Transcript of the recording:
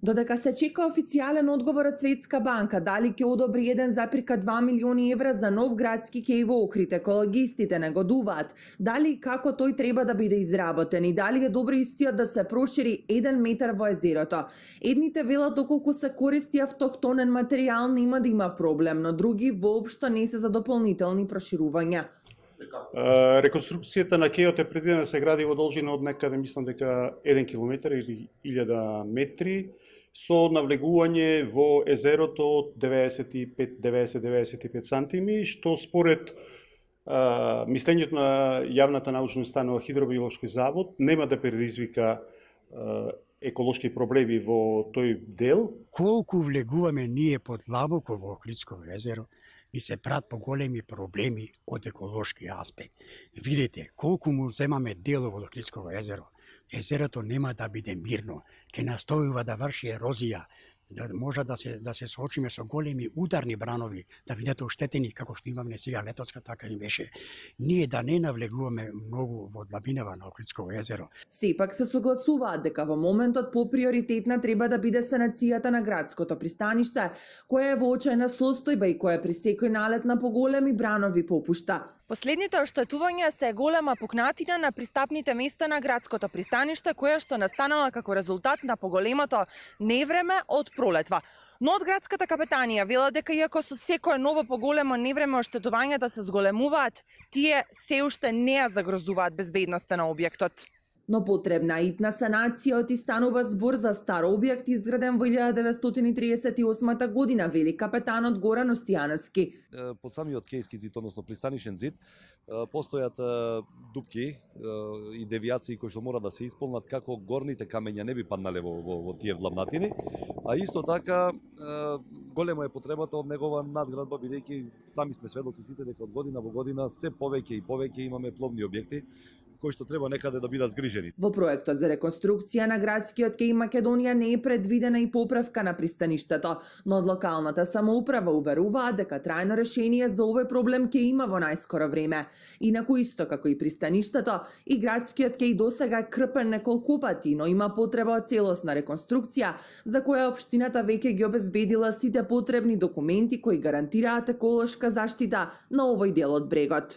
Додека се чека официјален одговор од Светска банка дали ќе одобри 1,2 милиони евра за нов градски кеј во Охрид, екологистите негодуваат дали и како тој треба да биде изработен и дали е добро истиот да се прошири 1 метар во езерото. Едните велат доколку се користи автохтонен материјал нема да има проблем, но други воопшто не се за дополнителни проширувања. Реконструкцијата на кејот е предвидена да се гради во должина од некаде, мислам дека 1 километар или 1000 метри, со навлегување во езерото од 90-95 сантими, што според мислењето на јавната научна установа Хидробиолошки завод нема да предизвика еколошки проблеми во тој дел. Колку влегуваме ние под длабоко во Охридско езеро, ни се прават поголеми проблеми од еколошки аспект. Видете, колку му земаме дело во Охридско езеро, езерото нема да биде мирно, ќе настојува да врши ерозија, да може да се соочиме со големи ударни бранови, да бидете оштетени како што имаме сега летоска, така и беше. Ние да не навлегуваме многу во длабинава на Охридско езеро. Сепак се согласуваат дека во моментот поприоритетна треба да биде санацијата на градското пристаниште, кое е во очајна состојба и кое при секој налет на поголеми бранови попушта. Последните оштетувања се голема пукнатина на пристапните места на градското пристаниште, која што настанала како резултат на поголемото невреме од пролетва. Но од градската капетанија вела дека иако со секое ново поголемо невреме оштетувањата се зголемуваат, тие се уште не ја загрозуваат безбедноста на објектот. Но потребна итна санација од станува збор за стар објект изграден во 1938 година, вели капетанот Горан Остијановски. Под самиот кејски зид, односно пристанишен зид, постојат дупки и девијации кои што мора да се исполнат како горните камења не би паднале во тие вдлабнатини, а исто така голема е потребата од негова надградба, бидејќи сами сме сведоци сите дека од година во година се повеќе и повеќе имаме пловни објекти кои што треба некаде да бидат згрижени. Во проектот за реконструкција на градскиот кеј Македонија не е предвидена и поправка на пристаништето, но од локалната самоуправа уверуваат дека трајно решение за овој проблем ќе има во најскоро време. Инаку исто како и пристаништето, и градскиот кеј досега е крпен неколку пати, но има потреба од целосна реконструкција, за која општината веќе ги обезбедила сите потребни документи кои гарантираат еколошка заштита на овој дел од брегот.